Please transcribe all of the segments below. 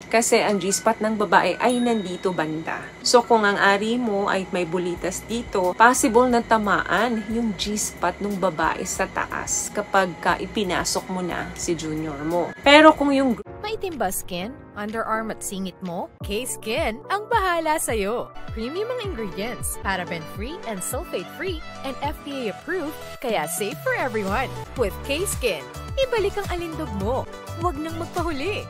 Kasi ang G-spot ng babae ay nandito banda. So kung ang ari mo ay may bulitas dito, possible na tamaan yung G-spot ng babae sa taas kapag ipinasok mo na si junior mo. Pero kung yung maitim ba skin, underarm at singit mo? K-Skin ang bahala sa'yo. Premium ang ingredients, paraben-free and sulfate-free, and FDA-approved, kaya safe for everyone. With K-Skin, ibalik ang alindog mo. Huwag nang magpahuli.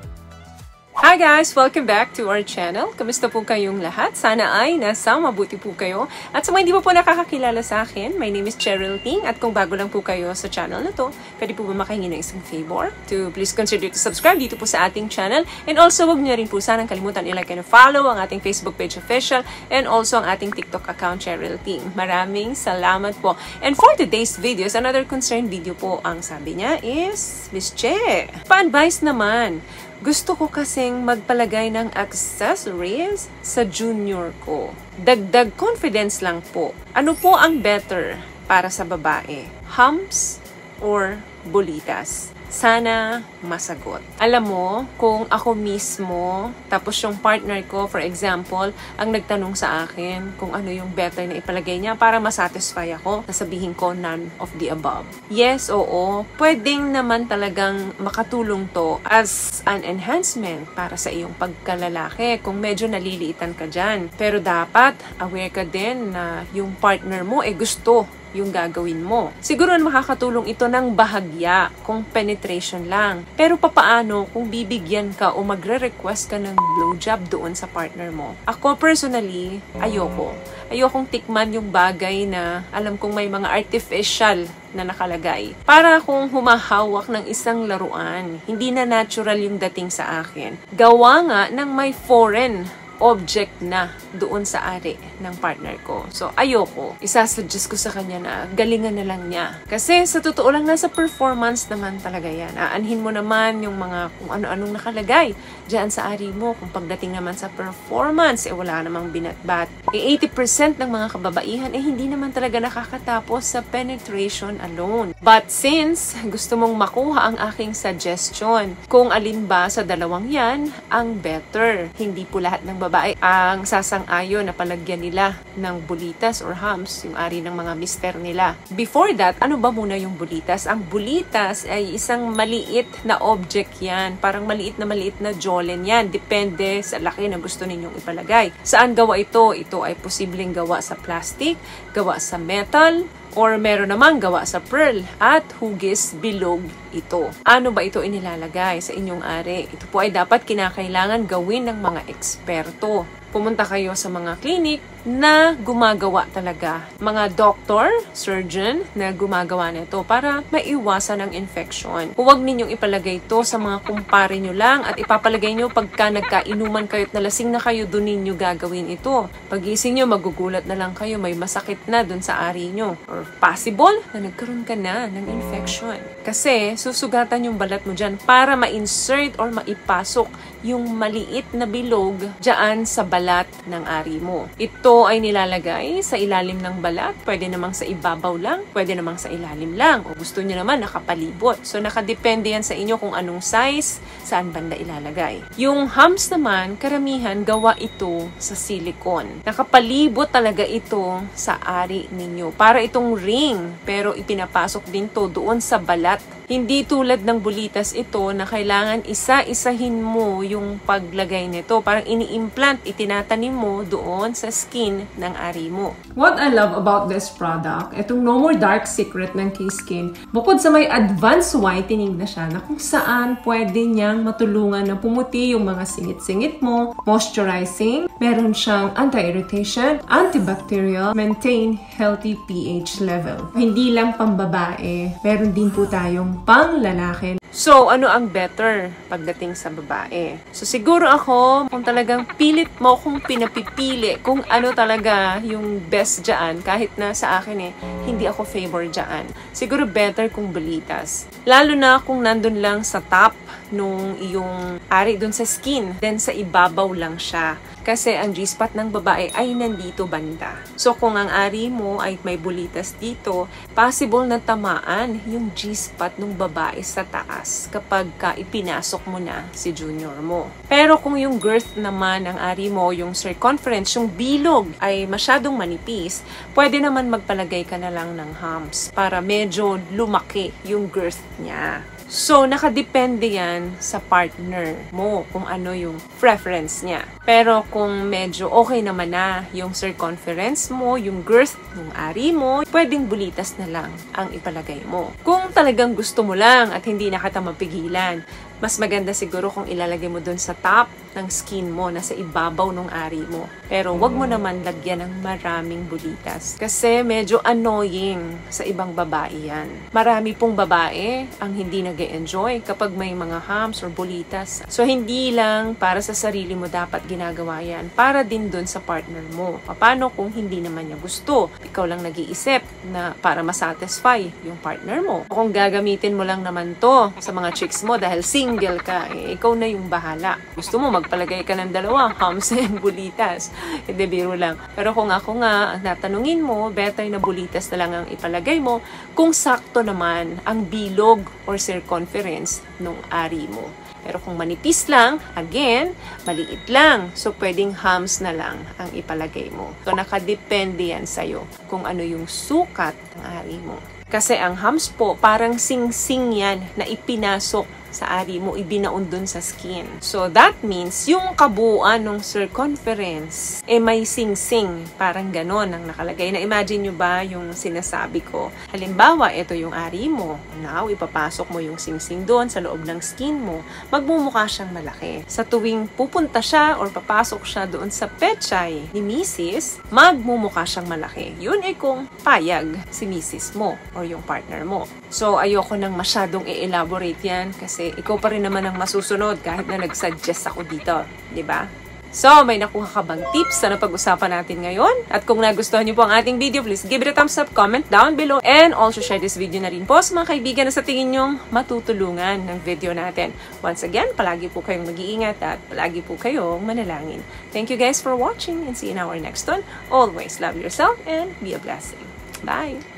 Hi guys! Welcome back to our channel. Kamusta po kayong lahat? Sana ay nasa mabuti po kayo. At sa mga hindi po nakakakilala sa akin, my name is Cheryl Ting. At kung bago lang po kayo sa channel na to, pwede po ba makahingi ng isang favor? To please consider to subscribe dito po sa ating channel. And also, huwag niyo rin po sanang kalimutan i-like and follow ang ating Facebook page official and also ang ating TikTok account, Cheryl Ting. Maraming salamat po. And for today's videos, another concern video po ang sabi niya is, Miss Che, pa-advise naman. Gusto ko kasing magpalagay ng accessories sa junior ko. Dagdag confidence lang po. Ano po ang better para sa babae? Humps or bulitas? Sana masagot. Alam mo, kung ako mismo, tapos yung partner ko, for example, ang nagtanong sa akin kung ano yung better na ipalagay niya para masatisfy ako, sasabihin ko none of the above. Yes, oo, pwedeng naman talagang makatulong to as an enhancement para sa iyong pagkalalaki kung medyo naliliitan ka dyan. Pero dapat aware ka din na yung partner mo gusto yung gagawin mo. Siguro makakatulong ito ng bahagya kung penetration lang. Pero papaano kung bibigyan ka o magre-request ka ng blowjob doon sa partner mo? Ako personally, ayokong tikman yung bagay na alam kong may mga artificial na nakalagay. Para akong humahawak ng isang laruan. Hindi na natural yung dating sa akin. Gawa nga ng may foreign object na doon sa ari ng partner ko. So, ayoko. Isasuggest ko sa kanya na galingan na lang niya. Kasi sa totoo lang, nasa performance naman talaga yan. Aanhin mo naman yung mga kung ano-anong nakalagay diyan sa ari mo. Kung pagdating naman sa performance, wala namang binatbat. 80% ng mga kababaihan hindi naman talaga nakakatapos sa penetration alone. But since gusto mong makuha ang aking suggestion, kung alin ba sa dalawang yan ang better. Hindi po lahat ng babae ang sasang-ayon na palagyan nila ng bulitas or humps, yung ari ng mga mister nila. Before that, ano ba muna yung bulitas? Ang bulitas ay isang maliit na object yan. Parang maliit na jawline yan. Depende sa laki na gusto ninyong ipalagay. Saan gawa ito? Ito ay posibleng gawa sa plastic, gawa sa metal, or meron namang gawa sa pearl at hugis bilog ito. Ano ba ito inilalagay sa inyong ari? Ito po ay dapat kinakailangan gawin ng mga eksperto. Pumunta kayo sa mga clinic na gumagawa talaga. Mga doctor, surgeon na gumagawa nito para maiwasan ang infection. Huwag ninyong ipalagay ito sa mga kumpare nyo lang at ipapalagay nyo pagka nagkainuman kayo at nalasing na kayo, doon ninyo gagawin ito. Pagising nyo, magugulat na lang kayo, may masakit na doon sa ari nyo. Or possible na nagkaroon ka na ng infection. Kasi susugatan yung balat mo dyan para ma-insert or maipasok yung maliit na bilog dyan sa balat ng ari mo. Ito ay nilalagay sa ilalim ng balat. Pwede namang sa ibabaw lang, pwede namang sa ilalim lang. O gusto nyo naman nakapalibot. So nakadepende yan sa inyo kung anong size, saan banda ilalagay. Yung humps naman, karamihan gawa ito sa silicone. Nakapalibot talaga ito sa ari ninyo. Para itong ring, pero ipinapasok din to doon sa balat. Hindi tulad ng bulitas ito na kailangan isa-isahin mo yung paglagay nito. Parang ini-implant, itinatanim mo doon sa skin ng ari mo. What I love about this product, itong No More Dark Secret ng K-Skin, bukod sa may advanced whitening na siya na kung saan pwede niyang matulungan na pumuti yung mga singit-singit mo, moisturizing, meron siyang anti-irritation, antibacterial, maintain healthy pH level. Hindi lang pambabae, meron din po tayong pang lalaki. So, ano ang better pagdating sa babae? So, siguro ako, kung talagang pilit mo kung pinapipili, kung ano talaga yung best dyan, kahit na sa akin hindi ako favor dyan. Siguro better kung bulitas. Lalo na kung nandun lang sa top nung iyong ari dun sa skin. Then sa ibabaw lang siya. Kasi ang G-spot ng babae ay nandito banda. So kung ang ari mo ay may bulitas dito, possible na tamaan yung G-spot ng babae sa taas kapag ipinasok mo na si junior mo. Pero kung yung girth naman ng ari mo, yung circumference, yung bilog ay masyadong manipis, pwede naman magpalagay ka na lang ng humps para medyo lumaki yung girth niya. So, nakadepende yan sa partner mo kung ano yung preference niya. Pero kung medyo okay naman na yung circumference mo, yung girth ng ari mo, pwedeng bulitas na lang ang ipalagay mo. Kung talagang gusto mo lang at hindi na kita mapigilan, mas maganda siguro kung ilalagay mo dun sa top ng skin mo, nasa ibabaw ng ari mo. Pero wag mo naman lagyan ng maraming bulitas. Kasi medyo annoying sa ibang babae yan. Marami pong babae ang hindi nag-enjoy kapag may mga humps or bulitas. So hindi lang para sa sarili mo dapat ginagawa yan. Para din dun sa partner mo. Paano kung hindi naman niya gusto? Ikaw lang nag-iisip na para masatisfy yung partner mo. O kung gagamitin mo lang naman to sa mga chicks mo dahil single ka, ikaw na yung bahala. Gusto mo magpalagay ka ng dalawa, humps and bulitas. Hindi, biro lang. Pero kung ako nga, natanungin mo, better na bulitas na lang ang ipalagay mo kung sakto naman ang bilog or circumference ng ari mo. Pero kung manipis lang, again, maliit lang. So, pwedeng humps na lang ang ipalagay mo. So, nakadepende yan sa'yo kung ano yung sukat ng ari mo. Kasi ang humps po, parang sing-sing yan na ipinasok sa ari mo, ibinaon dun sa skin. So, that means, yung kabuuan ng circumference, may sing-sing. Parang ganon ang nakalagay. Na-imagine nyo ba yung sinasabi ko? Halimbawa, ito yung ari mo. Now, ipapasok mo yung sing-sing doon sa loob ng skin mo. Magmumukha siyang malaki. Sa tuwing pupunta siya or papasok siya doon sa pechay ni Mrs., magmumukha siyang malaki. Yun ay kung payag si Mrs. mo or yung partner mo. So, ayoko nang masyadong i-elaborate yan kasi ikaw pa rin naman ang masusunod kahit na nag-suggest ako dito. Diba? So, may nakuha ka bang tips na napag-usapan natin ngayon? At kung nagustuhan niyo po ang ating video, please give it a thumbs up, comment down below, and also share this video na rin po sa mga kaibigan na sa tingin nyong matutulungan ng video natin. Once again, palagi po kayong mag-iingat at palagi po kayong manalangin. Thank you guys for watching and see you in our next one. Always love yourself and be a blessing. Bye!